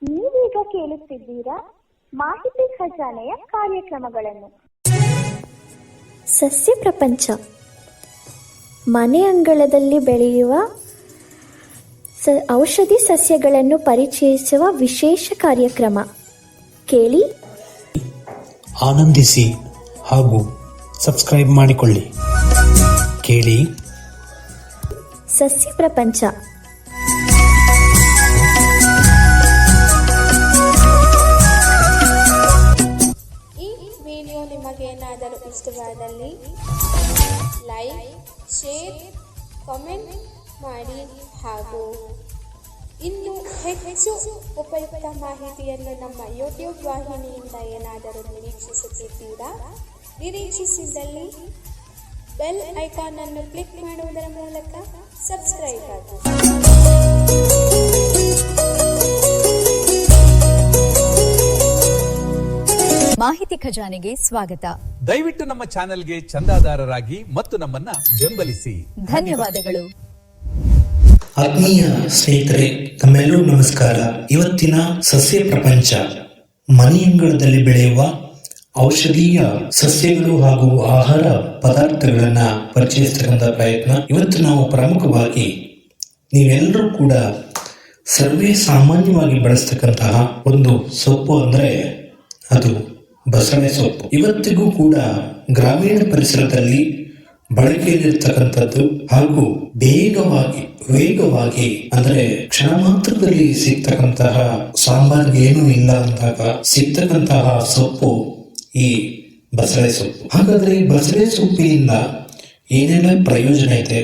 ನೀವೀಗ ಕೇಳುತ್ತಿದ್ದೀರಾ ಮಾಹಿತಿ ಖಜಾನೆಯ ಕಾರ್ಯಕ್ರಮಗಳನ್ನು. ಸಸ್ಯ ಪ್ರಪಂಚ, ಮನೆ ಅಂಗಳದಲ್ಲಿ ಬೆಳೆಯುವ ಔಷಧಿ ಸಸ್ಯಗಳನ್ನು ಪರಿಚಯಿಸುವ ವಿಶೇಷ ಕಾರ್ಯಕ್ರಮ. ಕೇಳಿ, ಆನಂದಿಸಿ ಹಾಗೂ ಸಬ್ಸ್ಕ್ರೈಬ್ ಮಾಡಿಕೊಳ್ಳಿ. ಕೇಳಿ ಸಸ್ಯ ಪ್ರಪಂಚ. ಈ ವಿಡಿಯೋ ನಿಮಗೇನಾದರೂ ಇಷ್ಟವಾದಲ್ಲಿ ಲೈಕ್, ಶೇರ್, ಕಾಮೆಂಟ್ ಮಾಡಿ ಹಾಗೂ ಇನ್ನೂ ಹೆಚ್ಚು ಉಪಯುಕ್ತ ಮಾಹಿತಿಯನ್ನು ನಮ್ಮ ಯೂಟ್ಯೂಬ್ ವಾಹಿನಿಯಿಂದ ಏನಾದರೂ ನಿರೀಕ್ಷಿಸುತ್ತಿದ್ದೀರಾ? ನಿರೀಕ್ಷಿಸಿದಲ್ಲಿ ಬೆಲ್ ಐಕಾನ್ ಅನ್ನು ಕ್ಲಿಕ್ ಮಾಡುವುದರ ಮೂಲಕ ಸಬ್ಸ್ಕ್ರೈಬ್ ಆಗಿ. ಮಾಹಿತಿ ಖಜಾನೆಗೆ ಸ್ವಾಗತ. ದಯವಿಟ್ಟು ನಮ್ಮ ಚಾನೆಲ್ಗೆ ಚಂದಾದಾರರಾಗಿ ಮತ್ತು ನಮ್ಮನ್ನ ಬೆಂಬಲಿಸಿ. ಧನ್ಯವಾದಗಳು. ಆತ್ಮೀಯ ಸ್ನೇಹಿತರೆ, ತಮ್ಮೆಲ್ಲರೂ ನಮಸ್ಕಾರ. ಇವತ್ತಿನ ಸಸ್ಯ ಪ್ರಪಂಚ, ಮನೆಯಂಗಳದಲ್ಲಿ ಬೆಳೆಯುವ ಔಷಧೀಯ ಸಸ್ಯಗಳು ಹಾಗೂ ಆಹಾರ ಪದಾರ್ಥಗಳನ್ನ ಪರಿಚಯಿಸತಕ್ಕಂಥ ಪ್ರಯತ್ನ. ಇವತ್ತು ನಾವು ಪ್ರಮುಖವಾಗಿ ನೀವೆಲ್ಲರೂ ಕೂಡ ಸರ್ವೇ ಸಾಮಾನ್ಯವಾಗಿ ಬಳಸ್ತಕ್ಕಂತಹ ಒಂದು ಸೊಪ್ಪು ಅಂದ್ರೆ ಅದು ಬಸಳೆ ಸೊಪ್ಪು. ಇವತ್ತಿಗೂ ಕೂಡ ಗ್ರಾಮೀಣ ಪರಿಸರದಲ್ಲಿ ಬಳಕೆಯಲ್ಲಿರ್ತಕ್ಕಂಥದ್ದು ಹಾಗೂ ವೇಗವಾಗಿ ಅಂದ್ರೆ ಕ್ಷಣ ಮಾತ್ರದಲ್ಲಿ ಸಿಗ್ತಕ್ಕಂತಹ ಸಾಂಬಾರ್ಗೆ ಏನೂ ಇಲ್ಲ ಅಂದಾಗ ಸಿಗ್ತಕ್ಕಂತಹ ಸೊಪ್ಪು ಈ ಬಸಳೆ ಸೊಪ್ಪು. ಹಾಗಾದ್ರೆ ಈ ಬಸಳೆ ಸೊಪ್ಪಿನಿಂದ ಏನೆಲ್ಲ ಪ್ರಯೋಜನ ಇದೆ,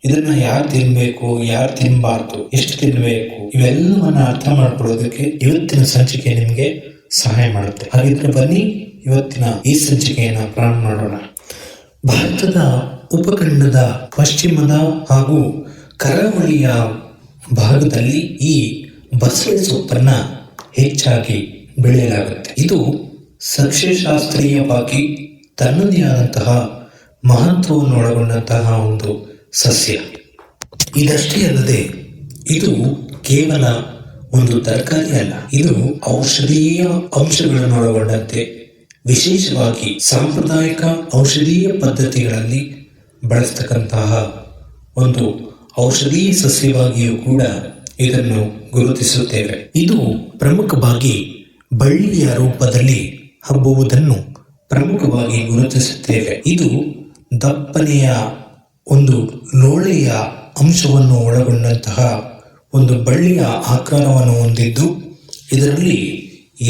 ಇದನ್ನ ಯಾರು ತಿನ್ಬೇಕು, ಯಾರು ತಿನ್ಬಾರ್ದು, ಎಷ್ಟು ತಿನ್ಬೇಕು, ಇವೆಲ್ಲವನ್ನ ಅರ್ಥ ಮಾಡ್ಕೊಳ್ಳೋದಕ್ಕೆ ಇವತ್ತಿನ ಸಂಚಿಕೆ ನಿಮ್ಗೆ ಸಹಾಯ ಮಾಡುತ್ತೆ. ಹಾಗಿದ್ರೆ ಬನ್ನಿ ಇವತ್ತಿನ ಈ ಸಂಚಿಕೆಯನ್ನ ಪ್ರಾರಂಭ ಮಾಡೋಣ. ಭಾರತದ ಉಪಖಂಡದ ಪಶ್ಚಿಮದ ಹಾಗೂ ಕರಾವಳಿಯ ಭಾಗದಲ್ಲಿ ಈ ಬಸಳೆ ಸೊಪ್ಪನ್ನ ಹೆಚ್ಚಾಗಿ ಬೆಳೆಯಲಾಗುತ್ತೆ. ಇದು ಸಸ್ಯಶಾಸ್ತ್ರೀಯವಾಗಿ ತನ್ನದೇ ಆದಂತಹ ಮಹತ್ವವನ್ನು ಒಳಗೊಂಡಂತಹ ಒಂದು ಸಸ್ಯ. ಇದಷ್ಟೇ ಅಲ್ಲದೆ ಇದು ಕೇವಲ ಒಂದು ತರಕಾರಿ ಅಲ್ಲ, ಇದು ಔಷಧೀಯ ಅಂಶಗಳನ್ನು ಒಳಗೊಂಡಂತೆ ವಿಶೇಷವಾಗಿ ಸಾಂಪ್ರದಾಯಿಕ ಔಷಧೀಯ ಪದ್ಧತಿಗಳಲ್ಲಿ ಬಳಸ್ತಕ್ಕಂತಹ ಒಂದು ಔಷಧೀಯ ಸಸ್ಯವಾಗಿಯೂ ಕೂಡ ಇದನ್ನು ಗುರುತಿಸುತ್ತೇವೆ. ಇದು ಪ್ರಮುಖವಾಗಿ ಬಳ್ಳಿಯ ರೂಪದಲ್ಲಿ ಹಬ್ಬುವುದನ್ನು ಪ್ರಮುಖವಾಗಿ ಗುರುತಿಸುತ್ತೇವೆ. ಇದು ದಪ್ಪನೆಯ ಒಂದು ಲೋಳೆಯ ಅಂಶವನ್ನು ಒಳಗೊಂಡಂತಹ ಒಂದು ಬಳ್ಳಿಯ ಆಕಾರವನ್ನು ಹೊಂದಿದ್ದು ಇದರಲ್ಲಿ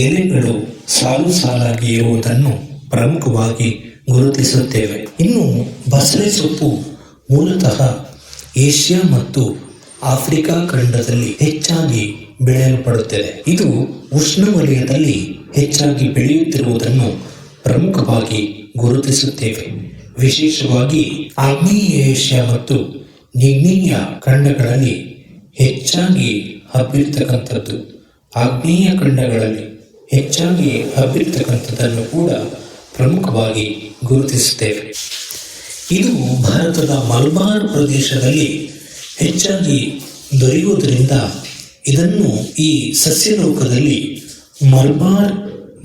ಎಲೆಗಳು ಸಾಲು ಸಾಲಾಗಿ ಇರುವುದನ್ನು ಪ್ರಮುಖವಾಗಿ ಗುರುತಿಸುತ್ತೇವೆ. ಇನ್ನು ಬಸಳೆ ಸೊಪ್ಪು ಮೂಲತಃ ಏಷ್ಯಾ ಮತ್ತು ಆಫ್ರಿಕಾ ಖಂಡದಲ್ಲಿ ಹೆಚ್ಚಾಗಿ ಬೆಳೆಯಲ್ಪಡುತ್ತದೆ. ಇದು ಉಷ್ಣವಲಯದಲ್ಲಿ ಹೆಚ್ಚಾಗಿ ಬೆಳೆಯುತ್ತಿರುವುದನ್ನು ಪ್ರಮುಖವಾಗಿ ಗುರುತಿಸುತ್ತೇವೆ. ವಿಶೇಷವಾಗಿ ಆಗ್ನೇಯ ಏಷ್ಯಾ ಮತ್ತು ನಿಗ್ನೇಯ ಖಂಡಗಳಲ್ಲಿ ಹೆಚ್ಚಾಗಿ ಹಬ್ಬಿರ್ತಕ್ಕಂಥದ್ದು, ಆಗ್ನೇಯ ಖಂಡಗಳಲ್ಲಿ ಹೆಚ್ಚಾಗಿ ಹಬ್ಬಿರ್ತಕ್ಕಂಥದ್ದನ್ನು ಕೂಡ ಪ್ರಮುಖವಾಗಿ ಗುರುತಿಸುತ್ತೇವೆ. ಇದು ಭಾರತದ ಮಲಬಾರ್ ಪ್ರದೇಶದಲ್ಲಿ ಹೆಚ್ಚಾಗಿ ದೊರೆಯುವುದರಿಂದ ಇದನ್ನು ಈ ಸಸ್ಯ ಲೋಕದಲ್ಲಿ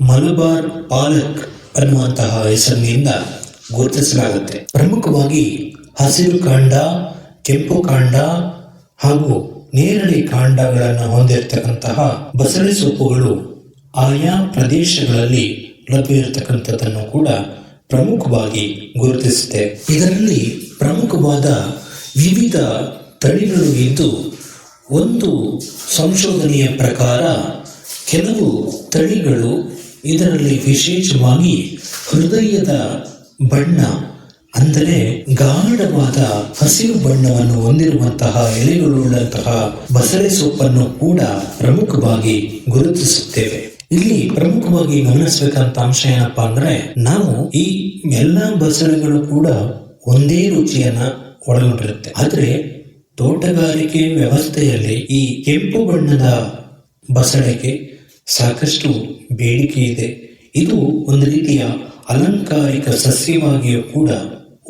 ಮಲಬಾರ್ ಪಾಲಕ್ ಅನ್ನುವಂತಹ ಹೆಸರಿನಿಂದ ಗುರುತಿಸಲಾಗುತ್ತೆ. ಪ್ರಮುಖವಾಗಿ ಹಸಿರು ಕಾಂಡ, ಕೆಂಪು ಕಾಂಡ ಹಾಗೂ ನೇರಳೆ ಕಾಂಡಗಳನ್ನು ಹೊಂದಿರತಕ್ಕಂತಹ ಬಸಳೆ ಸೊಪ್ಪುಗಳು ಆಯಾ ಪ್ರದೇಶಗಳಲ್ಲಿ ಲಭ್ಯವಿರತಕ್ಕಂಥದ್ದನ್ನು ಕೂಡ ಪ್ರಮುಖವಾಗಿ ಗುರುತಿಸುತ್ತೆ. ಇದರಲ್ಲಿ ಪ್ರಮುಖವಾದ ವಿವಿಧ ತಳಿಗಳು ಇದ್ದು, ಒಂದು ಸಂಶೋಧನೆಯ ಪ್ರಕಾರ ಕೆಲವು ತಳಿಗಳು ಇದರಲ್ಲಿ ವಿಶೇಷವಾಗಿ ಹೃದಯದ ಬಣ್ಣ ಅಂದರೆ ಗಾಢವಾದ ಹಸಿರು ಬಣ್ಣವನ್ನು ಹೊಂದಿರುವಂತಹ ಎಲೆಗಳುಳ್ಳಂತಹ ಬಸಳೆ ಸೊಪ್ಪನ್ನು ಕೂಡ ಪ್ರಮುಖವಾಗಿ ಗುರುತಿಸುತ್ತೇವೆ. ಇಲ್ಲಿ ಪ್ರಮುಖವಾಗಿ ಗಮನಿಸಬೇಕಂತ ಅಂಶ ಏನಪ್ಪಾ ಅಂದ್ರೆ, ನಾವು ಈ ಎಲ್ಲಾ ಬಸಳೆಗಳು ಕೂಡ ಒಂದೇ ರುಚಿಯನ್ನ ಒಳಗೊಂಡಿರುತ್ತೆ. ಆದ್ರೆ ತೋಟಗಾರಿಕೆ ವ್ಯವಸ್ಥೆಯಲ್ಲಿ ಈ ಕೆಂಪು ಬಣ್ಣದ ಬಸಳೆಗೆ ಸಾಕಷ್ಟು ಬೇಡಿಕೆ ಇದೆ. ಇದು ಒಂದು ರೀತಿಯ ಅಲಂಕಾರಿಕ ಸಸ್ಯವಾಗಿಯೂ ಕೂಡ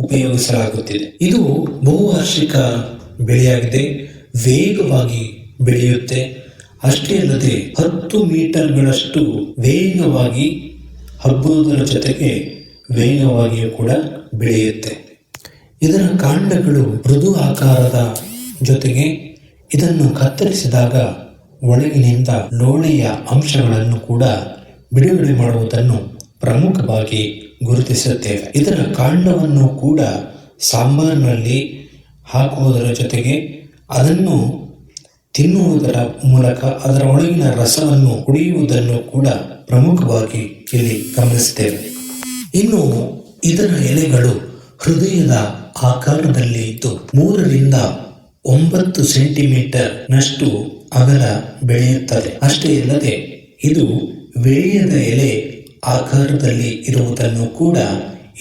ಉಪಯೋಗಿಸಲಾಗುತ್ತಿದೆ. ಇದು ಬಹುವಾರ್ಷಿಕ ಬೆಳೆಯಾಗಿದೆ, ವೇಗವಾಗಿ ಬೆಳೆಯುತ್ತೆ. ಅಷ್ಟೇ ಅಲ್ಲದೆ 10 ಮೀಟರ್ಗಳಷ್ಟು ವೇಗವಾಗಿ ಹಬ್ಬುವುದರ ಜೊತೆಗೆ ವೇಗವಾಗಿಯೂ ಕೂಡ ಬೆಳೆಯುತ್ತೆ. ಇದರ ಕಾಂಡಗಳು ಮೃದು ಆಕಾರದ ಜೊತೆಗೆ ಇದನ್ನು ಕತ್ತರಿಸಿದಾಗ ಒಳಗಿನಿಂದ ಲೋಳೆಯ ಅಂಶಗಳನ್ನು ಕೂಡ ಬಿಡುಗಡೆ ಮಾಡುವುದನ್ನು ಪ್ರಮುಖವಾಗಿ ಗುರುತಿಸುತ್ತೇವೆ. ಇದರ ಕಾಂಡವನ್ನು ಕೂಡ ಸಾಂಬಾರಿನಲ್ಲಿ ಹಾಕುವುದರ ಜೊತೆಗೆ ಅದನ್ನು ತಿನ್ನುವುದರ ಮೂಲಕ ಅದರ ಒಳಗಿನ ರಸವನ್ನು ಕುಡಿಯುವುದನ್ನು ಕೂಡ ಪ್ರಮುಖವಾಗಿ ಇಲ್ಲಿ ಗಮನಿಸುತ್ತೇವೆ. ಇನ್ನು ಇದರ ಎಲೆಗಳು ಹೃದಯದ ಆಕಾರದಲ್ಲಿ ಇದ್ದು 3 ರಿಂದ 9 ಸೆಂಟಿಮೀಟರ್ ನಷ್ಟು ಅಗಲ ಬೆಳೆಯುತ್ತದೆ. ಅಷ್ಟೇ ಅಲ್ಲದೆ ಇದು ವೇಳೆಯದ ಎಲೆ ಆಕಾರದಲ್ಲಿ ಇರುವುದನ್ನು ಕೂಡ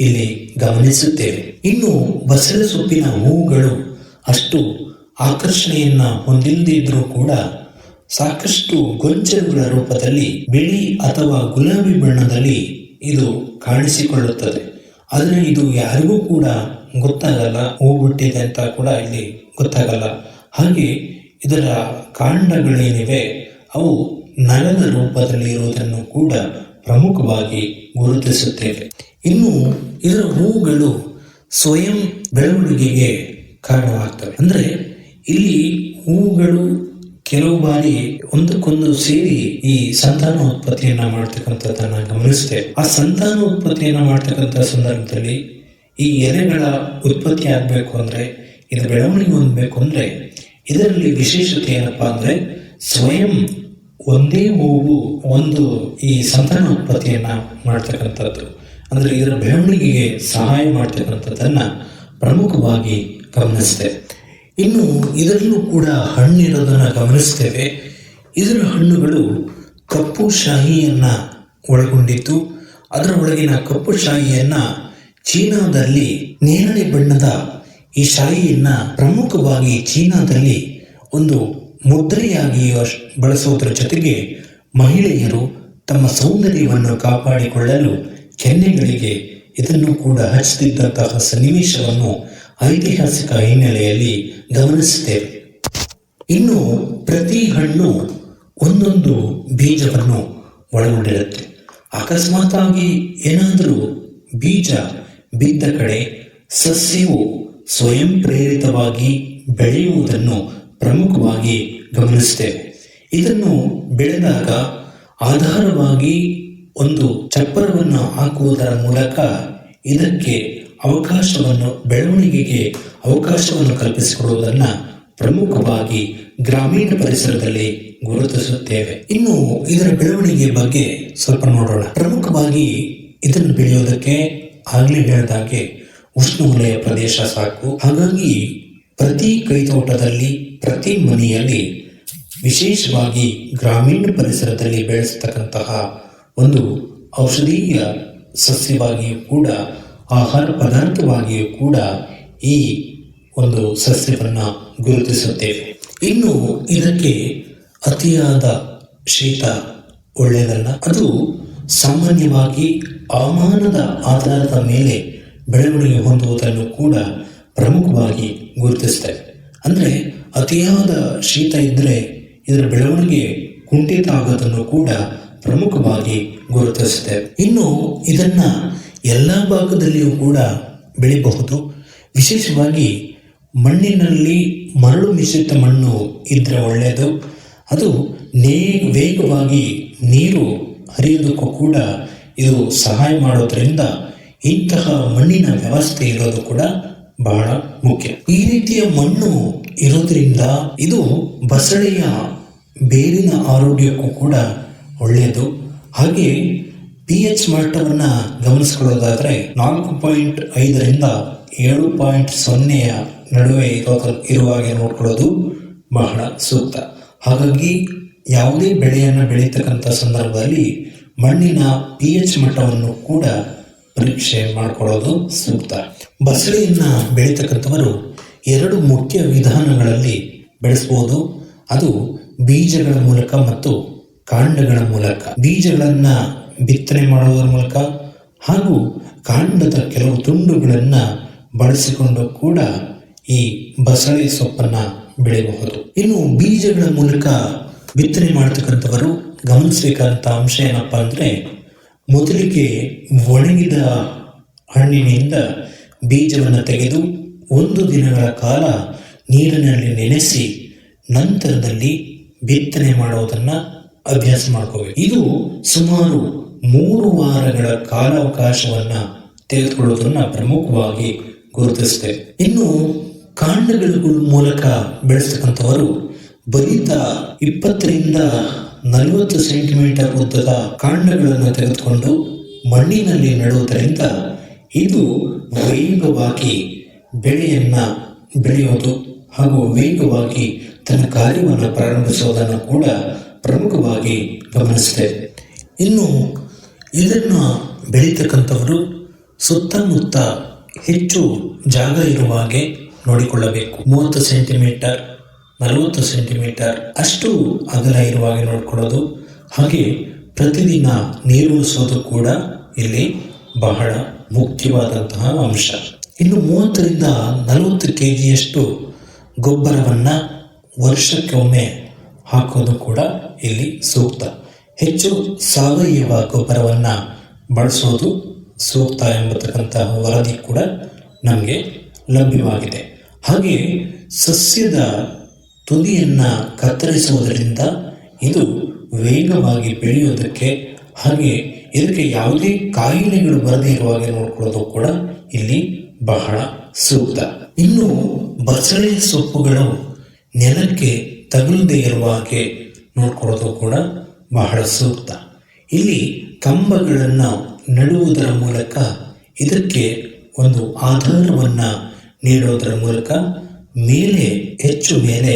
ಇಲ್ಲಿ ಗಮನಿಸುತ್ತೇವೆ. ಇನ್ನು ಬಸಳೆ ಸೊಪ್ಪಿನ ಹೂಗಳು ಅಷ್ಟು ಆಕರ್ಷಣೆಯನ್ನ ಹೊಂದಿಲ್ಲದಿದ್ರೂ ಕೂಡ ಸಾಕಷ್ಟು ಗೊಂಚಲುಗಳ ರೂಪದಲ್ಲಿ ಬಿಳಿ ಅಥವಾ ಗುಲಾಬಿ ಬಣ್ಣದಲ್ಲಿ ಇದು ಕಾಣಿಸಿಕೊಳ್ಳುತ್ತದೆ. ಆದರೆ ಇದು ಯಾರಿಗೂ ಕೂಡ ಗೊತ್ತಾಗಲ್ಲ, ಹೂ ಬಿಟ್ಟಿದೆ ಅಂತ ಕೂಡ ಇಲ್ಲಿ ಗೊತ್ತಾಗಲ್ಲ. ಹಾಗೆ ಇದರ ಕಾಂಡಗಳೇನಿವೆ ಅವು ನರದ ರೂಪದಲ್ಲಿ ಇರುವುದನ್ನು ಕೂಡ ಪ್ರಮುಖವಾಗಿ ಗುರುತಿಸುತ್ತೇವೆ. ಇನ್ನು ಇದರ ಹೂಗಳು ಸ್ವಯಂ ಬೆಳವಣಿಗೆಗೆ ಕಾರಣವಾಗ್ತವೆ. ಅಂದ್ರೆ ಇಲ್ಲಿ ಹೂಗಳು ಕೆಲವು ಬಾರಿ ಒಂದಕ್ಕೊಂದು ಸೇರಿ ಈ ಸಂತಾನೋತ್ಪತ್ತಿಯನ್ನ ಮಾಡ್ತಕ್ಕಂಥದ್ದನ್ನ ಗಮನಿಸ್ತೇವೆ. ಆ ಸಂತಾನೋತ್ಪತ್ತಿಯನ್ನ ಮಾಡ್ತಕ್ಕಂಥ ಸಂದರ್ಭದಲ್ಲಿ ಈ ಎಲೆಗಳ ಉತ್ಪತ್ತಿ ಆಗ್ಬೇಕು ಅಂದ್ರೆ, ಇದು ಬೆಳವಣಿಗೆ ಹೊಂದಬೇಕು ಅಂದ್ರೆ ಇದರಲ್ಲಿ ವಿಶೇಷತೆ ಏನಪ್ಪಾ ಅಂದ್ರೆ ಸ್ವಯಂ ಒಂದೇ ಹೂವು ಒಂದು ಈ ಸಂತಾನೋತ್ಪತ್ತಿಯನ್ನ ಮಾಡ್ತಕ್ಕಂಥದ್ದು. ಅಂದ್ರೆ ಇದರ ಬೆಳವಣಿಗೆಗೆ ಸಹಾಯ ಮಾಡ್ತಕ್ಕಂಥದ್ದನ್ನ ಪ್ರಮುಖವಾಗಿ ಗಮನಿಸ್ತೇವೆ. ಇನ್ನು ಇದರಲ್ಲೂ ಕೂಡ ಹಣ್ಣಿರೋದನ್ನ ಗಮನಿಸ್ತೇವೆ. ಇದರ ಹಣ್ಣುಗಳು ಕಪ್ಪು ಶಾಹಿಯನ್ನ ಒಳಗೊಂಡಿದ್ದು ಅದರ ಒಳಗಿನ ಕಪ್ಪು ಶಾಹಿಯನ್ನ ಚೀನಾದಲ್ಲಿ ನೇರಳೆ ಬಣ್ಣದ ಈ ಶಾಹಿಯನ್ನ ಪ್ರಮುಖವಾಗಿ ಚೀನಾದಲ್ಲಿ ಒಂದು ಮುದ್ರೆಯಾಗಿ ಬಳಸುವುದರ ಜೊತೆಗೆ ಮಹಿಳೆಯರು ತಮ್ಮ ಸೌಂದರ್ಯವನ್ನು ಕಾಪಾಡಿಕೊಳ್ಳಲು ಕೆನ್ನೆಗಳಿಗೆ ಇದನ್ನು ಕೂಡ ಹಚ್ಚುತ್ತಿದ್ದಂತಹ ಸನ್ನಿವೇಶವನ್ನು ಐತಿಹಾಸಿಕ ಹಿನ್ನೆಲೆಯಲ್ಲಿ ಗಮನಿಸುತ್ತೇವೆ. ಇನ್ನು ಪ್ರತಿ ಹಣ್ಣು ಒಂದೊಂದು ಬೀಜವನ್ನು ಒಳಗೊಂಡಿರುತ್ತೆ. ಅಕಸ್ಮಾತ್ ಆಗಿ ಏನಾದರೂ ಬೀಜ ಬಿದ್ದ ಕಡೆ ಸಸ್ಯವು ಸ್ವಯಂ ಪ್ರೇರಿತವಾಗಿ ಬೆಳೆಯುವುದನ್ನು ಪ್ರಮುಖವಾಗಿ ಗಮನಿಸುತ್ತೇವೆ. ಇದನ್ನು ಬೆಳೆದಾಗ ಆಧಾರವಾಗಿ ಒಂದು ಚಪ್ಪರವನ್ನು ಹಾಕುವುದರ ಮೂಲಕ ಇದಕ್ಕೆ ಬೆಳವಣಿಗೆಗೆ ಅವಕಾಶವನ್ನು ಕಲ್ಪಿಸಿಕೊಡುವುದನ್ನು ಪ್ರಮುಖವಾಗಿ ಗ್ರಾಮೀಣ ಪರಿಸರದಲ್ಲಿ ಗುರುತಿಸುತ್ತೇವೆ. ಇನ್ನು ಇದರ ಬೆಳವಣಿಗೆ ಬಗ್ಗೆ ಸ್ವಲ್ಪ ನೋಡೋಣ. ಪ್ರಮುಖವಾಗಿ ಇದನ್ನು ಬೆಳೆಯೋದಕ್ಕೆ ಆಗ್ಲೇ ಹೇಳಿದಾಗೆ ಉಷ್ಣವಲಯ ಪ್ರದೇಶ ಸಾಕು. ಹಾಗಾಗಿ ಪ್ರತಿ ಕೈತೋಟದಲ್ಲಿ ಪ್ರತಿ ಮನೆಯಲ್ಲಿ ವಿಶೇಷವಾಗಿ ಗ್ರಾಮೀಣ ಪರಿಸರದಲ್ಲಿ ಬೆಳೆಸತಕ್ಕಂತಹ ಒಂದು ಔಷಧೀಯ ಸಸ್ಯವಾಗಿಯೂ ಕೂಡ ಆಹಾರ ಪದಾರ್ಥವಾಗಿಯೂ ಕೂಡ ಈ ಒಂದು ಸಸ್ಯವನ್ನ ಗುರುತಿಸುತ್ತೇವೆ. ಇನ್ನು ಇದಕ್ಕೆ ಅತಿಯಾದ ಶೀತ ಒಳ್ಳೆಯದಲ್ಲ. ಅದು ಸಾಮಾನ್ಯವಾಗಿ ಹವಾಮಾನದ ಆಧಾರದ ಮೇಲೆ ಬೆಳವಣಿಗೆ ಹೊಂದುವುದನ್ನು ಕೂಡ ಪ್ರಮುಖವಾಗಿ ಗುರುತಿಸ್ತೇವೆ. ಅಂದ್ರೆ ಅತಿಯಾದ ಶೀತ ಇದ್ದರೆ ಇದರ ಬೆಳವಣಿಗೆ ಕುಂಠಿತ ಆಗೋದನ್ನು ಕೂಡ ಪ್ರಮುಖವಾಗಿ ಗುರುತಿಸುತ್ತೇವೆ. ಇನ್ನು ಇದನ್ನ ಎಲ್ಲ ಭಾಗದಲ್ಲಿಯೂ ಕೂಡ ಬೆಳೆಯಬಹುದು. ವಿಶೇಷವಾಗಿ ಮಣ್ಣಿನಲ್ಲಿ ಮರಳು ಮಿಶ್ರಿತ ಮಣ್ಣು ಇದ್ರೆ ಒಳ್ಳೆಯದು. ಅದು ವೇಗವಾಗಿ ನೀರು ಹರಿಯೋದಕ್ಕೂ ಕೂಡ ಇದು ಸಹಾಯ ಮಾಡೋದ್ರಿಂದ ಇಂತಹ ಮಣ್ಣಿನ ವ್ಯವಸ್ಥೆ ಇರೋದು ಕೂಡ ಬಹಳ ಮುಖ್ಯ. ಈ ರೀತಿಯ ಮಣ್ಣು ಇರೋದ್ರಿಂದ ಇದು ಬಸಳೆಯ ಬೇರಿನ ಆರೋಗ್ಯಕ್ಕೂ ಕೂಡ ಒಳ್ಳೆಯದು. ಹಾಗೆ pH ಮಟ್ಟವನ್ನು ಗಮನಿಸಿಕೊಳ್ಳೋದಾದ್ರೆ 4.5ರಿಂದ 7.0 ನಡುವೆ ಇರುವ ಹಾಗೆ ನೋಡ್ಕೊಳ್ಳೋದು ಬಹಳ ಸೂಕ್ತ. ಹಾಗಾಗಿ ಯಾವುದೇ ಬೆಳೆಯನ್ನು ಬೆಳೀತಕ್ಕಂಥ ಸಂದರ್ಭದಲ್ಲಿ ಮಣ್ಣಿನ pH ಮಟ್ಟವನ್ನು ಕೂಡ ಪರೀಕ್ಷೆ ಮಾಡಿಕೊಳ್ಳೋದು ಸೂಕ್ತ. ಬಸಳೆಯನ್ನ ಬೆಳೀತಕ್ಕಂಥವರು 2 ಮುಖ್ಯ ವಿಧಾನಗಳಲ್ಲಿ ಬೆಳೆಸಬಹುದು. ಅದು ಬೀಜಗಳ ಮೂಲಕ ಮತ್ತು ಕಾಂಡಗಳ ಮೂಲಕ. ಬೀಜಗಳನ್ನ ಬಿತ್ತನೆ ಮಾಡುವುದರ ಮೂಲಕ ಹಾಗೂ ಕಾಂಡದ ಕೆಲವು ತುಂಡುಗಳನ್ನ ಬಳಸಿಕೊಂಡು ಕೂಡ ಈ ಬಸಳೆ ಸೊಪ್ಪನ್ನ ಬೆಳೆಯಬಹುದು. ಇನ್ನು ಬೀಜಗಳ ಮೂಲಕ ಬಿತ್ತನೆ ಮಾಡತಕ್ಕಂಥವರು ಗಮನಿಸಬೇಕಾದಂಥ ಅಂಶ ಏನಪ್ಪ ಅಂದರೆ, ಮೊದಲಿಗೆ ಒಣಗಿದ ಹಣ್ಣಿನಿಂದ ಬೀಜವನ್ನು ತೆಗೆದು 1 ದಿನಗಳ ಕಾಲ ನೀರಿನಲ್ಲಿ ನೆನೆಸಿ ನಂತರದಲ್ಲಿ ಬಿತ್ತನೆ ಮಾಡೋದನ್ನು ಅಭ್ಯಾಸ ಮಾಡ್ಕೋಬೇಕು. ಇದು ಸುಮಾರು 3 ವಾರಗಳ ಕಾಲಾವಕಾಶವನ್ನು ತೆಗೆದುಕೊಳ್ಳೋದನ್ನ ಪ್ರಮುಖವಾಗಿ ಗುರುತಿಸ್ತೇವೆ. ಇನ್ನು ಕಾಂಡಗಳ ಮೂಲಕ ಬೆಳೆಸ್ತಕ್ಕಂಥವರು ಬಲಿತ 20 ರಿಂದ 40 ಸೆಂಟಿಮೀಟರ್ ಉದ್ದದ ಕಾಂಡಗಳನ್ನು ತೆಗೆದುಕೊಂಡು ಮಣ್ಣಿನಲ್ಲಿ ನೆಡುವುದರಿಂದ ಇದು ವೇಗವಾಗಿ ಬೆಳೆಯೋದು ಹಾಗೂ ವೇಗವಾಗಿ ತನ್ನ ಕಾರ್ಯವನ್ನು ಪ್ರಾರಂಭಿಸುವುದನ್ನು ಕೂಡ ಪ್ರಮುಖವಾಗಿ ಗಮನಿಸ್ತೇವೆ. ಇನ್ನು ಇದನ್ನು ಬೆಳೀತಕ್ಕಂಥವರು ಸುತ್ತಮುತ್ತ ಹೆಚ್ಚು ಜಾಗ ಇರುವ ಹಾಗೆ ನೋಡಿಕೊಳ್ಳಬೇಕು. 30 ಸೆಂಟಿಮೀಟರ್ 40 ಸೆಂಟಿಮೀಟರ್ ಅಷ್ಟು ಅಗಲ ಇರುವ ಹಾಗೆ ನೋಡಿಕೊಳ್ಳೋದು. ಹಾಗೆ ಪ್ರತಿದಿನ ನೀರುಣಿಸೋದು ಕೂಡ ಇಲ್ಲಿ ಬಹಳ ಮುಖ್ಯವಾದಂತಹ ಅಂಶ. ಇನ್ನು 30 ರಿಂದ 40 kgಯಷ್ಟು ಗೊಬ್ಬರವನ್ನು ವರ್ಷಕ್ಕೊಮ್ಮೆ ಹಾಕೋದು ಕೂಡ ಇಲ್ಲಿ ಸೂಕ್ತ. ಹೆಚ್ಚು ಸಾವಯವ ಗೊಬ್ಬರವನ್ನು ಬಳಸೋದು ಸೂಕ್ತ ಎಂಬತಕ್ಕಂತಹ ವರದಿ ಕೂಡ ನಮಗೆ ಲಭ್ಯವಾಗಿದೆ. ಹಾಗೆ ಸಸ್ಯದ ತುದಿಯನ್ನು ಕತ್ತರಿಸುವುದರಿಂದ ಇದು ವೇಗವಾಗಿ ಬೆಳೆಯೋದಕ್ಕೆ, ಹಾಗೆ ಇದಕ್ಕೆ ಯಾವುದೇ ಕಾಯಿಲೆಗಳು ಬರದೇ ಇರುವ ಹಾಗೆ ನೋಡ್ಕೊಳ್ಳೋದು ಕೂಡ ಇಲ್ಲಿ ಬಹಳ ಸೂಕ್ತ. ಇನ್ನು ಬಸಳೆ ಸೊಪ್ಪುಗಳು ನೆಲಕ್ಕೆ ತಗುಲದೇ ಇರುವ ಹಾಗೆ ನೋಡ್ಕೊಳ್ಳೋದು ಕೂಡ ಬಹಳ ಸೂಕ್ತ. ಇಲ್ಲಿ ಕಂಬಗಳನ್ನು ನೆಡುವುದರ ಮೂಲಕ ಇದಕ್ಕೆ ಒಂದು ಆಧಾರವನ್ನು ನೀಡೋದರ ಮೂಲಕ ಹೆಚ್ಚು ಮೇಲೆ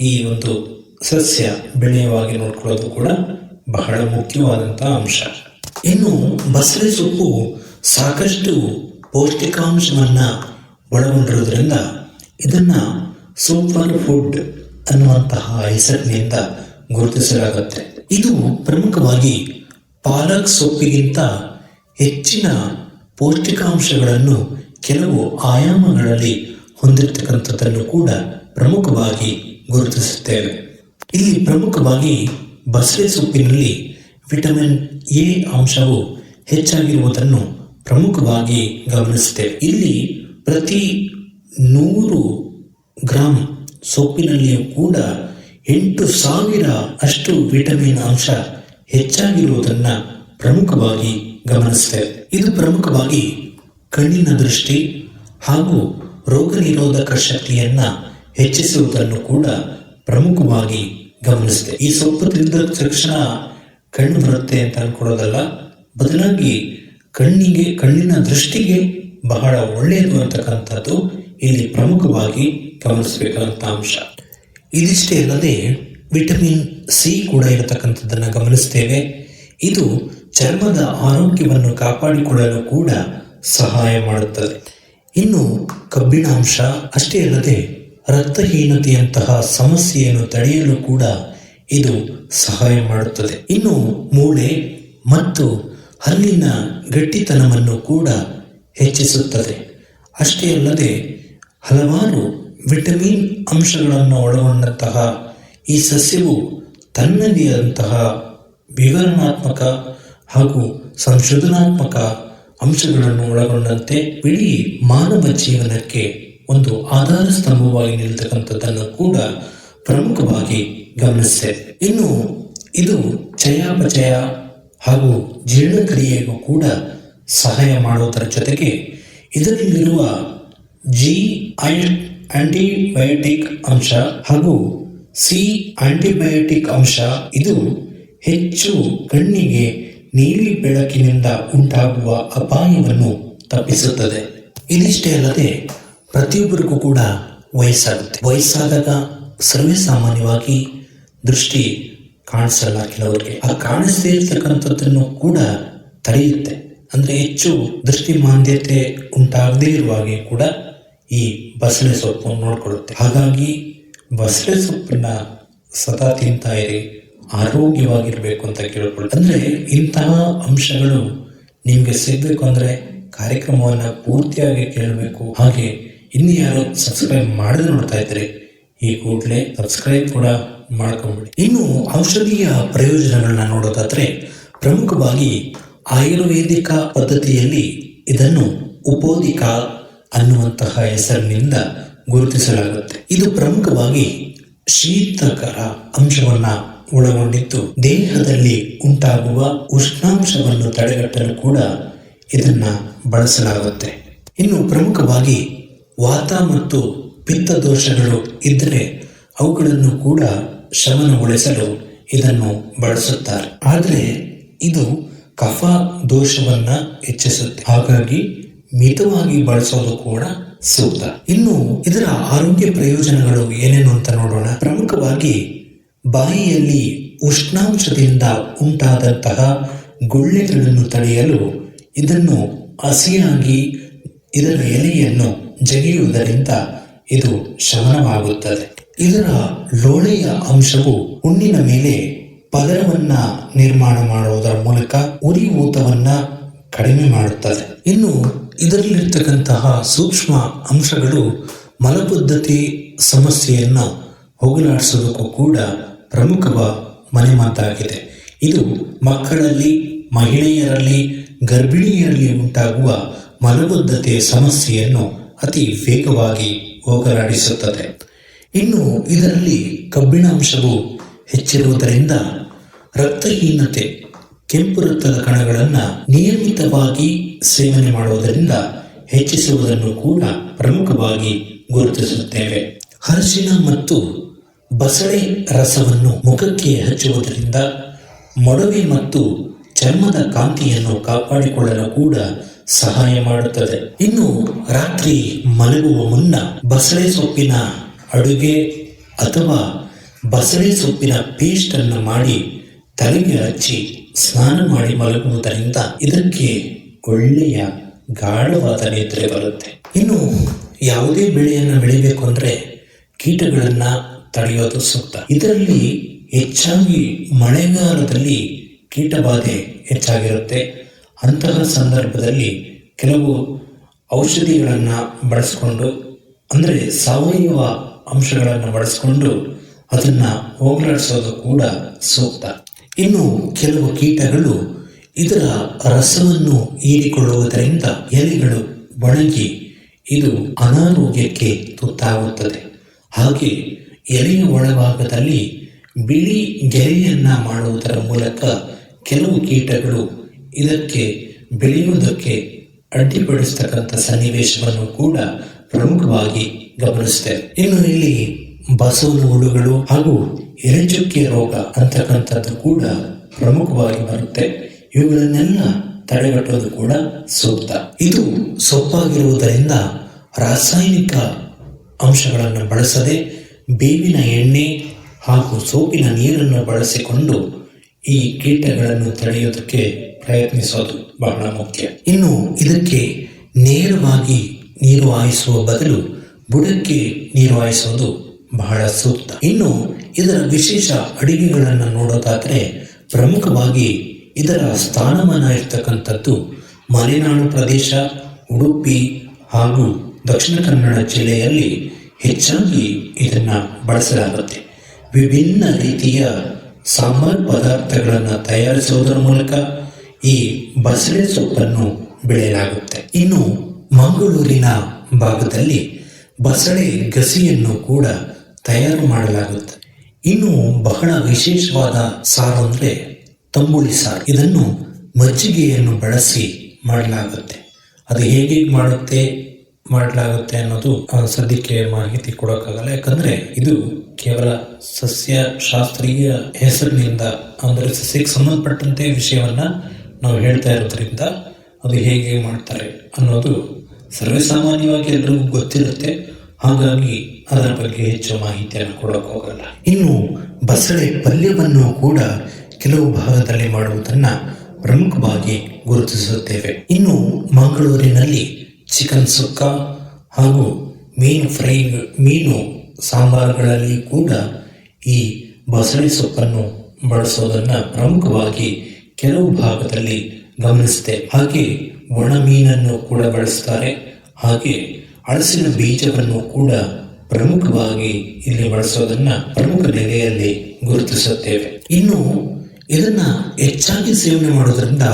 ಈ ಒಂದು ಸಸ್ಯ ಬೆಳೆಯುವಾಗಿ ನೋಡ್ಕೊಳ್ಳೋದು ಕೂಡ ಬಹಳ ಮುಖ್ಯವಾದಂತಹ ಅಂಶ. ಇನ್ನು ಬಸಳೆ ಸೊಪ್ಪು ಸಾಕಷ್ಟು ಪೌಷ್ಟಿಕಾಂಶವನ್ನು ಒಳಗೊಂಡಿರೋದ್ರಿಂದ ಇದನ್ನ ಸೂಪರ್ ಫುಡ್ ಅನ್ನುವಂತಹ ಹೆಸರಿನಿಂದ ಗುರುತಿಸಲಾಗುತ್ತೆ. ಇದು ಪ್ರಮುಖವಾಗಿ ಪಾಲಕ್ ಸೊಪ್ಪಿಗಿಂತ ಹೆಚ್ಚಿನ ಪೌಷ್ಟಿಕಾಂಶಗಳನ್ನು ಕೆಲವು ಆಯಾಮಗಳಲ್ಲಿ ಹೊಂದಿರತಕ್ಕಂಥದ್ದನ್ನು ಕೂಡ ಪ್ರಮುಖವಾಗಿ ಗುರುತಿಸುತ್ತೇವೆ. ಇಲ್ಲಿ ಪ್ರಮುಖವಾಗಿ ಬಸಳೆ ಸೊಪ್ಪಿನಲ್ಲಿ ವಿಟಮಿನ್ ಎ ಅಂಶವು ಹೆಚ್ಚಾಗಿರುವುದನ್ನು ಪ್ರಮುಖವಾಗಿ ಗಮನಿಸುತ್ತೇವೆ. ಇಲ್ಲಿ ಪ್ರತಿ 100 ಗ್ರಾಂ ಸೊಪ್ಪಿನಲ್ಲಿಯೂ ಕೂಡ 8,000 ಅಷ್ಟು ವಿಟಮಿನ್ ಅಂಶ ಹೆಚ್ಚಾಗಿರುವುದನ್ನು ಪ್ರಮುಖವಾಗಿ ಗಮನಿಸುತ್ತೇವೆ. ಇದು ಪ್ರಮುಖವಾಗಿ ಕಣ್ಣಿನ ದೃಷ್ಟಿ ಹಾಗೂ ರೋಗ ನಿರೋಧಕ ಶಕ್ತಿಯನ್ನ ಹೆಚ್ಚಿಸುವುದನ್ನು ಕೂಡ ಪ್ರಮುಖವಾಗಿ ಗಮನಿಸುತ್ತೆ. ಈ ಸೊಪ್ಪು ತಿಂದ ತಕ್ಷಣ ಕಣ್ಣು ಬರುತ್ತೆ ಅಂತ ಅನ್ಕೊಳ್ಳೋದಲ್ಲ, ಬದಲಾಗಿ ಕಣ್ಣಿನ ದೃಷ್ಟಿಗೆ ಬಹಳ ಒಳ್ಳೆಯದು ಅಂತಕ್ಕಂಥದ್ದು ಇಲ್ಲಿ ಪ್ರಮುಖವಾಗಿ ಗಮನಿಸಬೇಕಾದಂಥ ಅಂಶ. ಇದಿಷ್ಟೇ ಅಲ್ಲದೆ ವಿಟಮಿನ್ ಸಿ ಕೂಡ ಇರತಕ್ಕಂಥದ್ದನ್ನು ಗಮನಿಸ್ತೇವೆ. ಇದು ಚರ್ಮದ ಆರೋಗ್ಯವನ್ನು ಕಾಪಾಡಿಕೊಳ್ಳಲು ಕೂಡ ಸಹಾಯ ಮಾಡುತ್ತದೆ. ಇನ್ನು ಕಬ್ಬಿಣಾಂಶ ಅಷ್ಟೇ ಅಲ್ಲದೆ ರಕ್ತಹೀನತೆಯಂತಹ ಸಮಸ್ಯೆಯನ್ನು ತಡೆಯಲು ಕೂಡ ಇದು ಸಹಾಯ ಮಾಡುತ್ತದೆ. ಇನ್ನು ಮೂಳೆ ಮತ್ತು ಹಲ್ಲಿನ ಗಟ್ಟಿತನವನ್ನು ಕೂಡ ಹೆಚ್ಚಿಸುತ್ತದೆ. ಅಷ್ಟೇ ಅಲ್ಲದೆ ಹಲವಾರು ವಿಟಮಿನ್ ಅಂಶಗಳನ್ನು ಒಳಗೊಂಡಂತಹ ಈ ಸಸ್ಯವು ತನ್ನದೇ ಆದಂತಹ ವಿವರಣಾತ್ಮಕ ಹಾಗೂ ಸಂಶೋಧನಾತ್ಮಕ ಅಂಶಗಳನ್ನು ಒಳಗೊಂಡಂತೆ ಇಡೀ ಮಾನವ ಜೀವನಕ್ಕೆ ಒಂದು ಆಧಾರ ಸ್ತಂಭವಾಗಿ ನಿಲ್ತಕ್ಕಂಥದ್ದನ್ನು ಕೂಡ ಪ್ರಮುಖವಾಗಿ ಗಮನಿಸ್ತೇವೆ. ಇನ್ನು ಇದು ಚಯಾಪಚಯ ಹಾಗೂ ಜೀರ್ಣಕ್ರಿಯೆಗೂ ಕೂಡ ಸಹಾಯ ಮಾಡುವುದರ ಜೊತೆಗೆ ಇದರಲ್ಲಿರುವ ಜಿ ಆಂಟಿಬಯೋಟಿಕ್ ಅಂಶ ಹಾಗೂ ಸಿ ಆಂಟಿಬಯೋಟಿಕ್ ಅಂಶ ಇದು ಹೆಚ್ಚು ಕಣ್ಣಿಗೆ ನೀಲಿ ಬೆಳಕಿನಿಂದ ಉಂಟಾಗುವ ಅಪಾಯವನ್ನು ತಪ್ಪಿಸುತ್ತದೆ. ಇದಿಷ್ಟೇ ಅಲ್ಲದೆ ಪ್ರತಿಯೊಬ್ಬರಿಗೂ ಕೂಡ ವಯಸ್ಸಾಗುತ್ತೆ. ವಯಸ್ಸಾದಾಗ ಸರ್ವೇ ಸಾಮಾನ್ಯವಾಗಿ ದೃಷ್ಟಿ ಕಾಣಿಸಲ್ಲ. ಕೆಲವರಿಗೆ ಆ ಕಾಣಿಸದೇ ಇರ್ತಕ್ಕಂಥದ್ದನ್ನು ಕೂಡ ತಡೆಯುತ್ತೆ. ಅಂದ್ರೆ ಹೆಚ್ಚು ದೃಷ್ಟಿ ಮಾಂದ್ಯತೆ ಉಂಟಾಗದೇ ಇರುವ ಹಾಗೆ ಕೂಡ ಈ ಬಸಳೆ ಸೊಪ್ಪು ನೋಡ್ಕೊಳ್ಳುತ್ತೆ. ಹಾಗಾಗಿ ಬಸಳೆ ಸೊಪ್ಪನ್ನ ಸದಾ ತಿಂತಾ ಇರಿ, ಆರೋಗ್ಯವಾಗಿರ್ಬೇಕು ಅಂತ ಕೇಳ್ಕೊಳ್ಳಿ. ಅಂದ್ರೆ ಇಂತಹ ಅಂಶಗಳು ನಿಮ್ಗೆ ಸಿಗ್ಬೇಕು ಅಂದ್ರೆ ಕಾರ್ಯಕ್ರಮವನ್ನ ಪೂರ್ತಿಯಾಗಿ ಕೇಳಬೇಕು. ಹಾಗೆ ಇನ್ನು ಯಾರು ಸಬ್ಸ್ಕ್ರೈಬ್ ಮಾಡದೆ ನೋಡ್ತಾ ಇದ್ರೆ ಈ ಕೂಡಲೇ ಸಬ್ಸ್ಕ್ರೈಬ್ ಕೂಡ ಮಾಡ್ಕೊಂಬಿಡಿ. ಇನ್ನು ಔಷಧೀಯ ಪ್ರಯೋಜನಗಳನ್ನ ನೋಡೋದಾದ್ರೆ ಪ್ರಮುಖವಾಗಿ ಆಯುರ್ವೇದಿಕ ಪದ್ಧತಿಯಲ್ಲಿ ಇದನ್ನು ಉಪೋದಿಕ ಅನ್ನುವಂತಹ ಹೆಸರಿನಿಂದ ಗುರುತಿಸಲಾಗುತ್ತೆ. ಇದು ಪ್ರಮುಖವಾಗಿ ಶೀತಕರ ಅಂಶವನ್ನ ಒಳಗೊಂಡಿದ್ದು ದೇಹದಲ್ಲಿ ಉಂಟಾಗುವ ಉಷ್ಣಾಂಶವನ್ನು ತಡೆಗಟ್ಟಲು ಕೂಡ ಇದನ್ನ ಬಳಸಲಾಗುತ್ತೆ. ಇನ್ನು ಪ್ರಮುಖವಾಗಿ ವಾತ ಮತ್ತು ಪಿತ್ತ ದೋಷಗಳು ಇದ್ದರೆ ಅವುಗಳನ್ನು ಕೂಡ ಶಮನಗೊಳಿಸಲು ಇದನ್ನು ಬಳಸುತ್ತಾರೆ. ಆದರೆ ಇದು ಕಫ ದೋಷವನ್ನ ಹೆಚ್ಚಿಸುತ್ತೆ, ಹಾಗಾಗಿ ಮಿತವಾಗಿ ಬಳಸೋದು ಕೂಡ ಸೂಕ್ತ. ಇನ್ನು ಇದರ ಆರೋಗ್ಯ ಪ್ರಯೋಜನಗಳು ಏನೇನು ಅಂತ ನೋಡೋಣ. ಪ್ರಮುಖವಾಗಿ ಬಾಯಿಯಲ್ಲಿ ಉಷ್ಣಾಂಶದಿಂದ ಉಂಟಾದಂತಹ ಗುಳ್ಳೆಗಳನ್ನು ತಡೆಯಲು ಇದನ್ನು ಹಸಿಯಾಗಿ ಇದರ ಎಲೆಯನ್ನು ಜಗಿಯುವುದರಿಂದ ಇದು ಶಮನವಾಗುತ್ತದೆ. ಇದರ ಲೋಳೆಯ ಅಂಶವು ಹುಣ್ಣಿನ ಮೇಲೆ ಪದರವನ್ನ ನಿರ್ಮಾಣ ಮಾಡುವುದರ ಮೂಲಕ ಉರಿಯೂತವನ್ನ ಕಡಿಮೆ ಮಾಡುತ್ತದೆ. ಇನ್ನು ಇದರಲ್ಲಿರ್ತಕ್ಕಂತಹ ಸೂಕ್ಷ್ಮ ಅಂಶಗಳು ಮಲಬದ್ಧತೆ ಸಮಸ್ಯೆಯನ್ನು ಹೋಗಲಾಡಿಸೋದಕ್ಕೂ ಕೂಡ ಪ್ರಮುಖ ಮನೆಮಾತಾಗಿದೆ. ಇದು ಮಕ್ಕಳಲ್ಲಿ, ಮಹಿಳೆಯರಲ್ಲಿ, ಗರ್ಭಿಣಿಯರಲ್ಲಿ ಉಂಟಾಗುವ ಮಲಬದ್ಧತೆ ಸಮಸ್ಯೆಯನ್ನು ಅತಿ ವೇಗವಾಗಿ ಹೋಗಲಾಡಿಸುತ್ತದೆ. ಇನ್ನು ಇದರಲ್ಲಿ ಕಬ್ಬಿಣಾಂಶವು ಹೆಚ್ಚಿರುವುದರಿಂದ ರಕ್ತಹೀನತೆ, ಕೆಂಪು ರಕ್ತದ ಕಣಗಳನ್ನು ನಿಯಮಿತವಾಗಿ ಸೇವನೆ ಮಾಡುವುದರಿಂದ ಹೆಚ್ಚಿಸುವುದನ್ನು ಕೂಡ ಪ್ರಮುಖವಾಗಿ ಗುರುತಿಸುತ್ತೇವೆ. ಅರಿಶಿನ ಮತ್ತು ಬಸಳೆ ರಸವನ್ನು ಮುಖಕ್ಕೆ ಹಚ್ಚುವುದರಿಂದ ಮೊಡವೆ ಮತ್ತು ಚರ್ಮದ ಕಾಂತಿಯನ್ನು ಕಾಪಾಡಿಕೊಳ್ಳಲು ಕೂಡ ಸಹಾಯ ಮಾಡುತ್ತದೆ. ಇನ್ನು ರಾತ್ರಿ ಮಲಗುವ ಮುನ್ನ ಬಸಳೆ ಸೊಪ್ಪಿನ ಅಡುಗೆ ಅಥವಾ ಬಸಳೆ ಸೊಪ್ಪಿನ ಪೇಸ್ಟ್ ಅನ್ನು ಮಾಡಿ ತಲೆಗೆ ಹಚ್ಚಿ ಸ್ನಾನ ಮಾಡಿ ಮಲಗುವುದರಿಂದ ಇದಕ್ಕೆ ಒಳ್ಳೆಯ ಗಾಢವಾದ ನಿದ್ರೆ ಬರುತ್ತೆ. ಇನ್ನು ಯಾವುದೇ ಬೆಳೆಯನ್ನು ಬೆಳಿಬೇಕು ಅಂದ್ರೆ ಕೀಟಗಳನ್ನ ತಡೆಯೋದು ಸೂಕ್ತ. ಇದರಲ್ಲಿ ಹೆಚ್ಚಾಗಿ ಮಳೆಗಾಲದಲ್ಲಿ ಕೀಟಬಾಧೆ ಹೆಚ್ಚಾಗಿರುತ್ತೆ. ಅಂತಹ ಸಂದರ್ಭದಲ್ಲಿ ಕೆಲವು ಔಷಧಿಗಳನ್ನು ಬಳಸಿಕೊಂಡು, ಅಂದರೆ ಸಾವಯವ ಅಂಶಗಳನ್ನು ಬಳಸಿಕೊಂಡು ಅದನ್ನ ಹೋಗಲಾಡಿಸೋದು ಕೂಡ ಸೂಕ್ತ. ಇನ್ನು ಕೆಲವು ಕೀಟಗಳು ಇದರ ರಸವನ್ನು ಹೀರಿಕೊಳ್ಳುವುದರಿಂದ ಎಲೆಗಳು ಒಣಗಿ ಇದು ಅನಾರೋಗ್ಯಕ್ಕೆ ತುತ್ತಾಗುತ್ತದೆ. ಹಾಗೆ ಎಲೆಯ ಒಳಭಾಗದಲ್ಲಿ ಬಿಳಿ ಗೆರೆಯನ್ನ ಮಾಡುವುದರ ಮೂಲಕ ಕೆಲವು ಕೀಟಗಳು ಇದಕ್ಕೆ ಬೆಳೆಯುವುದಕ್ಕೆ ಅಡ್ಡಿಪಡಿಸತಕ್ಕಂಥ ಸನ್ನಿವೇಶವನ್ನು ಕೂಡ ಪ್ರಮುಖವಾಗಿ ಗಮನಿಸುತ್ತೇವೆ. ಇನ್ನು ಇಲ್ಲಿ ಬಸವನ ಹುಳುಗಳು ಹಾಗೂ ಎಲೆಚುಕ್ಕೆ ರೋಗ ಅಂತಕ್ಕಂಥದ್ದು ಕೂಡ ಪ್ರಮುಖವಾಗಿ ಬರುತ್ತೆ. ಇವುಗಳನ್ನೆಲ್ಲ ತಡೆಗಟ್ಟೋದು ಕೂಡ ಸೂಕ್ತ. ಇದು ಸೊಪ್ಪಾಗಿರುವುದರಿಂದ ರಾಸಾಯನಿಕ ಅಂಶಗಳನ್ನು ಬಳಸದೆ ಬೇವಿನ ಎಣ್ಣೆ ಹಾಗೂ ಸೋಪಿನ ನೀರನ್ನು ಬಳಸಿಕೊಂಡು ಈ ಕೀಟಗಳನ್ನು ತಡೆಯೋದಕ್ಕೆ ಪ್ರಯತ್ನಿಸೋದು ಬಹಳ ಮುಖ್ಯ. ಇನ್ನು ಇದಕ್ಕೆ ನೇರವಾಗಿ ನೀರು ಹಾಯಿಸುವ ಬದಲು ಬುಡಕ್ಕೆ ನೀರು ಹಾಯಿಸೋದು ಬಹಳ ಸೂಕ್ತ. ಇನ್ನು ಇದರ ವಿಶೇಷ ಅಡಿಗೆಗಳನ್ನು ನೋಡೋದಾದ್ರೆ ಪ್ರಮುಖವಾಗಿ ಇದರ ಸ್ಥಾನಮಾನ ಇರ್ತಕ್ಕಂಥದ್ದು ಮಲೆನಾಡು ಪ್ರದೇಶ, ಉಡುಪಿ ಹಾಗೂ ದಕ್ಷಿಣ ಕನ್ನಡ ಜಿಲ್ಲೆಯಲ್ಲಿ ಹೆಚ್ಚಾಗಿ ಇದನ್ನ ಬಳಸಲಾಗುತ್ತೆ. ವಿಭಿನ್ನ ರೀತಿಯ ಸಾಂಬಾರ್ ಪದಾರ್ಥಗಳನ್ನು ತಯಾರಿಸುವುದರ ಮೂಲಕ ಈ ಬಸಳೆ ಸೊಪ್ಪನ್ನು ಬೆಳೆಯಲಾಗುತ್ತೆ. ಇನ್ನು ಮಂಗಳೂರಿನ ಭಾಗದಲ್ಲಿ ಬಸಳೆ ಗಸಿಯನ್ನು ಕೂಡ ತಯಾರು ಮಾಡಲಾಗುತ್ತೆ. ಇನ್ನು ಬಹಳ ವಿಶೇಷವಾದ ಸಾರು ಅಂದರೆ ತಂಬುಳಿ ಸಾರು. ಇದನ್ನು ಮಜ್ಜಿಗೆಯನ್ನು ಬಳಸಿ ಮಾಡಲಾಗುತ್ತೆ. ಅದು ಹೇಗೆ ಮಾಡಲಾಗುತ್ತೆ ಅನ್ನೋದು ಸದ್ಯಕ್ಕೆ ಮಾಹಿತಿ ಕೊಡೋಕ್ಕಾಗಲ್ಲ. ಯಾಕಂದ್ರೆ ಇದು ಕೇವಲ ಸಸ್ಯ ಶಾಸ್ತ್ರೀಯ ಹೆಸರಿನಿಂದ, ಅಂದರೆ ಸಸ್ಯಕ್ಕೆ ಸಂಬಂಧಪಟ್ಟಂತೆ ವಿಷಯವನ್ನ ನಾವು ಹೇಳ್ತಾ ಇರೋದ್ರಿಂದ ಅದು ಹೇಗೆ ಮಾಡ್ತಾರೆ ಅನ್ನೋದು ಸರ್ವೇಸಾಮಾನ್ಯವಾಗಿ ಎಲ್ಲರಿಗೂ ಗೊತ್ತಿರುತ್ತೆ. ಹಾಗಾಗಿ ಅದರ ಬಗ್ಗೆ ಹೆಚ್ಚು ಮಾಹಿತಿಯನ್ನು ಕೊಡೋಕೆ ಹೋಗಲ್ಲ. ಇನ್ನು ಬಸಳೆ ಪಲ್ಯವನ್ನು ಕೂಡ ಕೆಲವು ಭಾಗದಲ್ಲಿ ಮಾಡುವುದನ್ನ ಪ್ರಮುಖವಾಗಿ ಗುರುತಿಸುತ್ತೇವೆ. ಇನ್ನು ಮಂಗಳೂರಿನಲ್ಲಿ ಚಿಕನ್ ಸುಕ್ಕ ಹಾಗೂ ಮೀನು ಫ್ರೈ, ಮೀನು ಸಾಂಬಾರುಗಳಲ್ಲಿ ಕೂಡ ಈ ಬಸಳೆ ಸೊಪ್ಪನ್ನು ಬಳಸೋದನ್ನ ಪ್ರಮುಖವಾಗಿ ಕೆಲವು ಭಾಗದಲ್ಲಿ ಗಮನಿಸುತ್ತೆ. ಹಾಗೆ ಒಣ ಮೀನನ್ನು ಕೂಡ ಬಳಸ್ತಾರೆ. ಹಾಗೆ ಹಳಸಿನ ಬೀಜವನ್ನು ಕೂಡ ಪ್ರಮುಖವಾಗಿ ಇಲ್ಲಿ ಬಳಸೋದನ್ನ ಪ್ರಮುಖ ನೆಲೆಯಲ್ಲಿ ಗುರುತಿಸುತ್ತೇವೆ. ಇನ್ನು ಇದನ್ನ ಹೆಚ್ಚಾಗಿ ಸೇವನೆ ಮಾಡೋದ್ರಿಂದ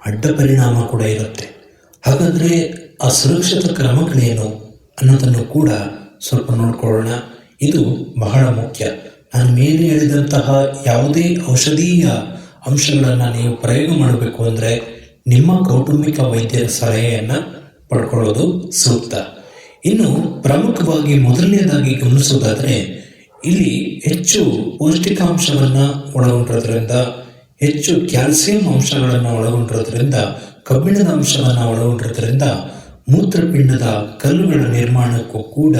ಅಡ್ಡ ಪರಿಣಾಮ ಕೂಡ ಇರುತ್ತೆ. ಹಾಗಾದ್ರೆ ಆ ಸುರಕ್ಷಿತ ಕ್ರಮಗಳೇನು ಅನ್ನೋದನ್ನು ಕೂಡ ಸ್ವಲ್ಪ ನೋಡ್ಕೊಳ್ಳೋಣ. ಇದು ಬಹಳ ಮುಖ್ಯ. ನಾನು ಮೇಲೆ ಹೇಳಿದಂತಹ ಯಾವುದೇ ಔಷಧೀಯ ಅಂಶಗಳನ್ನು ನೀವು ಪ್ರಯೋಗ ಮಾಡಬೇಕು ಅಂದರೆ ನಿಮ್ಮ ಕೌಟುಂಬಿಕ ವೈದ್ಯರ ಸಲಹೆಯನ್ನು ಪಡ್ಕೊಳ್ಳೋದು ಸೂಕ್ತ. ಇನ್ನು ಪ್ರಮುಖವಾಗಿ ಮೊದಲನೇದಾಗಿ ಗಮನಿಸೋದಾದರೆ ಇಲ್ಲಿ ಹೆಚ್ಚು ಪೌಷ್ಟಿಕಾಂಶವನ್ನು ಒಳಗೊಂಡಿರೋದ್ರಿಂದ, ಹೆಚ್ಚು ಕ್ಯಾಲ್ಸಿಯಂ ಅಂಶಗಳನ್ನು ಒಳಗೊಂಡಿರೋದ್ರಿಂದ, ಕಬ್ಬಿಣದ ಅಂಶವನ್ನು ಒಳಗೊಂಡಿರೋದ್ರಿಂದ ಮೂತ್ರಪಿಂಡದ ಕಲ್ಲುಗಳ ನಿರ್ಮಾಣಕ್ಕೂ ಕೂಡ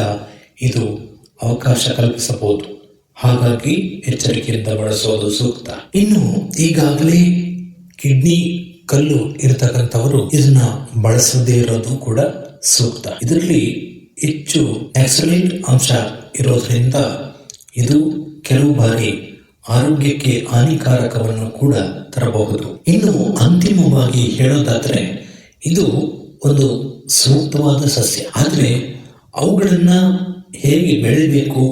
ಇದು ಅವಕಾಶ ಕಲ್ಪಿಸಬಹುದು. ಹಾಗಾಗಿ ಎಚ್ಚರಿಕೆಯಿಂದ ಬಳಸೋದು ಸೂಕ್ತ. ಇನ್ನು ಈಗಾಗಲೇ ಕಿಡ್ನಿ ಕಲ್ಲು ಇರತಕ್ಕಂಥವರು ಇದನ್ನ ಬಳಸದೇ ಇರೋದು ಕೂಡ ಸೂಕ್ತ. ಇದರಲ್ಲಿ ಹೆಚ್ಚು ಆಕ್ಸಲೇಟ್ ಅಂಶ ಇರೋದ್ರಿಂದ ಇದು ಕೆಲವು ಬಾರಿ ಆರೋಗ್ಯಕ್ಕೆ ಹಾನಿಕಾರಕವನ್ನು ಕೂಡ ತರಬಹುದು. ಇನ್ನು ಅಂತಿಮವಾಗಿ ಹೇಳೋದಾದ್ರೆ ಇದು ಒಂದು ಸೂಕ್ತವಾದ ಸಸ್ಯ. ಆದರೆ ಅವುಗಳನ್ನ ಹೇಗೆ ಬೆಳಿಬೇಕು,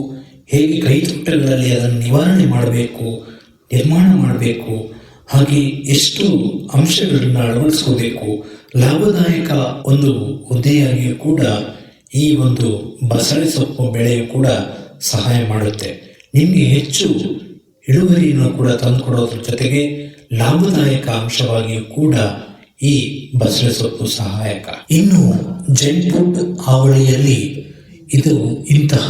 ಹೇಗೆ ಕೈತೋಟಗಳಲ್ಲಿ ಅದನ್ನು ನಿವಾರಣೆ ಮಾಡಬೇಕು, ನಿರ್ಮಾಣ ಮಾಡಬೇಕು, ಹಾಗೆ ಎಷ್ಟು ಅಂಶಗಳನ್ನು ಅಳವಡಿಸ್ಕೋಬೇಕು, ಲಾಭದಾಯಕ ಒಂದು ಹುದ್ದೆಯಾಗಿಯೂ ಕೂಡ ಈ ಒಂದು ಬಸಳೆ ಸೊಪ್ಪು ಬೆಳೆಯು ಕೂಡ ಸಹಾಯ ಮಾಡುತ್ತೆ. ನಿಮಗೆ ಹೆಚ್ಚು ಇಳುವರಿಯನ್ನು ಕೂಡ ತಂದುಕೊಡೋದ್ರ ಜೊತೆಗೆ ಲಾಭದಾಯಕ ಅಂಶವಾಗಿಯೂ ಕೂಡ ಈ ಬಸಳೆ ಸೊಪ್ಪು ಸಹಾಯಕ. ಇನ್ನು ಜಂಕ್ ಫುಡ್ ಹಾವಳಿಯಲ್ಲಿ ಇದು ಇಂತಹ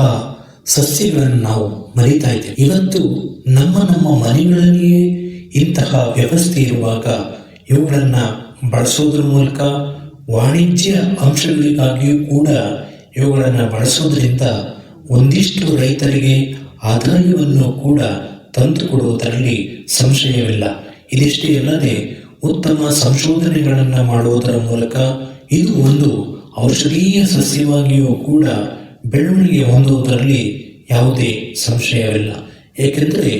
ಸಸ್ಯಗಳನ್ನು ನಾವು ಮರಿತಾ ಇದ್ದೇವೆ. ಇವತ್ತು ನಮ್ಮ ಮನೆಗಳಲ್ಲಿಯೇ ಇಂತಹ ವ್ಯವಸ್ಥೆ ಇರುವಾಗ ಇವುಗಳನ್ನ ಬಳಸೋದ್ರ ಮೂಲಕ ವಾಣಿಜ್ಯ ಅಂಶಗಳಿಗಾಗಿಯೂ ಕೂಡ ಇವುಗಳನ್ನು ಬಳಸೋದ್ರಿಂದ ಒಂದಿಷ್ಟು ರೈತರಿಗೆ ಆದಾಯವನ್ನು ಕೂಡ ತಂದುಕೊಡುವುದರಲ್ಲಿ ಸಂಶಯವಿಲ್ಲ. ಇದಿಷ್ಟೇ ಅಲ್ಲದೆ ಉತ್ತಮ ಸಂಶೋಧನೆಗಳನ್ನು ಮಾಡುವುದರ ಮೂಲಕ ಇದು ಒಂದು ಔಷಧೀಯ ಸಸ್ಯವಾಗಿಯೂ ಕೂಡ ಬೆಳವಣಿಗೆ ಹೊಂದುವುದರಲ್ಲಿ ಯಾವುದೇ ಸಂಶಯವಿಲ್ಲ. ಏಕೆಂದರೆ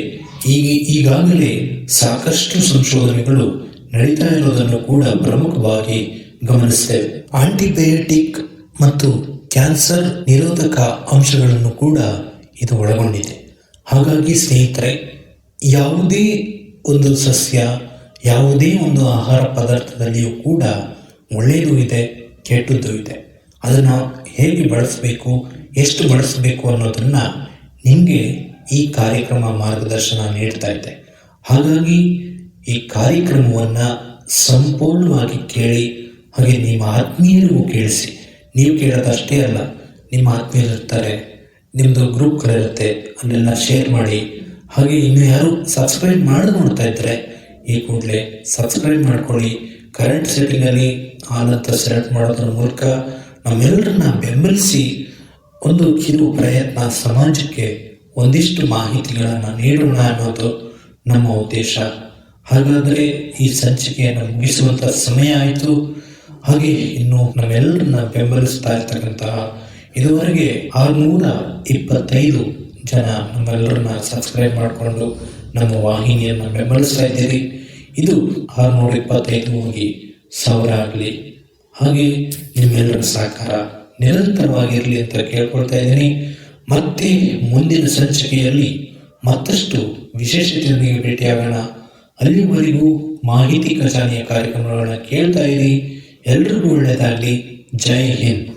ಈಗಾಗಲೇ ಸಾಕಷ್ಟು ಸಂಶೋಧನೆಗಳು ನಡೀತಾ ಇರೋದನ್ನು ಕೂಡ ಪ್ರಮುಖವಾಗಿ ಗಮನಿಸ್ತೇವೆ. ಆಂಟಿಬಯೋಟಿಕ್ ಮತ್ತು ಕ್ಯಾನ್ಸರ್ ನಿರೋಧಕ ಅಂಶಗಳನ್ನು ಕೂಡ ಇದು ಒಳಗೊಂಡಿದೆ. ಹಾಗಾಗಿ ಸ್ನೇಹಿತರೆ, ಯಾವುದೇ ಒಂದು ಸಸ್ಯ, ಯಾವುದೇ ಒಂದು ಆಹಾರ ಪದಾರ್ಥದಲ್ಲಿಯೂ ಕೂಡ ಒಳ್ಳೆಯದು ಇದೆ, ಕೆಟ್ಟದ್ದು ಇದೆ. ಅದನ್ನು ಹೇಗೆ ಬಳಸಬೇಕು, ಎಷ್ಟು ಬಳಸಬೇಕು ಅನ್ನೋದನ್ನ ನಿಮಗೆ ಈ ಕಾರ್ಯಕ್ರಮ ಮಾರ್ಗದರ್ಶನ ನೀಡ್ತಾ ಇದೆ. ಹಾಗಾಗಿ ಈ ಕಾರ್ಯಕ್ರಮವನ್ನು ಸಂಪೂರ್ಣವಾಗಿ ಕೇಳಿ, ಹಾಗೆ ನಿಮ್ಮ ಆತ್ಮೀಯರಿಗೂ ಕೇಳಿಸಿ. ನೀವು ಕೇಳೋದಷ್ಟೇ ಅಲ್ಲ, ನಿಮ್ಮ ಆತ್ಮೀಯರಿರ್ತಾರೆ, ನಿಮ್ಮದು ಗ್ರೂಪ್ಗಳಿರುತ್ತೆ, ಅಲ್ಲೆಲ್ಲ ಶೇರ್ ಮಾಡಿ. ಹಾಗೆ ಇನ್ನು ಯಾರು ಸಬ್ಸ್ಕ್ರೈಬ್ ಮಾಡಿ ನೋಡ್ತಾ ಇದ್ದರೆ ಈ ಕೂಡಲೇ ಸಬ್ಸ್ಕ್ರೈಬ್ ಮಾಡ್ಕೊಳ್ಳಿ. ಕರೆಂಟ್ ಸೆಟ್ಟಿಂಗಲ್ಲಿ ಆಲ್ ಅಂತ ಸೆಲೆಕ್ಟ್ ಮಾಡೋದ್ರ ಮೂಲಕ ನಮ್ಮೆಲ್ಲರನ್ನ ಬೆಂಬಲಿಸಿ ಒಂದು ಕಿರು ಪ್ರಯತ್ನ ಸಮಾಜಕ್ಕೆ ಒಂದಿಷ್ಟು ಮಾಹಿತಿಗಳನ್ನು ನೀಡೋಣ ಅನ್ನೋದು ನಮ್ಮ ಉದ್ದೇಶ. ಹಾಗಾದರೆ ಈ ಸಂಚಿಕೆಯನ್ನು ಮುಗಿಸುವಂಥ ಸಮಯ ಆಯಿತು. ಹಾಗೆ ಇನ್ನು ನಮ್ಮೆಲ್ಲರನ್ನ ಬೆಂಬಲಿಸ್ತಾ ಇರ್ತಕ್ಕಂತಹ ಇದುವರೆಗೆ 625 ಜನ ನಮ್ಮೆಲ್ಲರನ್ನ ಸಬ್ಸ್ಕ್ರೈಬ್ ಮಾಡಿಕೊಂಡು ನಮ್ಮ ವಾಹಿನಿಯನ್ನು ಬೆಂಬಲಿಸ್ತಾ ಇದ್ದೀರಿ. ಇದು 625 ಹೋಗಿ 1000 ಆಗಲಿ. ಹಾಗೆ ನಿಮ್ಮೆಲ್ಲರ ಸಹಕಾರ ನಿರಂತರವಾಗಿರಲಿ ಅಂತ ಕೇಳ್ಕೊಳ್ತಾ ಇದ್ದೀನಿ. ಮತ್ತೆ ಮುಂದಿನ ಸಂಚಿಕೆಯಲ್ಲಿ ಮತ್ತಷ್ಟು ವಿಶೇಷತೆಯೊಂದಿಗೆ ಭೇಟಿಯಾಗೋಣ. ಅಲ್ಲಿವರೆಗೂ ಮಾಹಿತಿ ಖಜಾನೆಯ ಕಾರ್ಯಕ್ರಮಗಳನ್ನು ಕೇಳ್ತಾ ಇರಿ. ಎಲ್ರಿಗೂ ಒಳ್ಳೆಯದಾಗಲಿ. ಜೈ ಹಿಂದ್.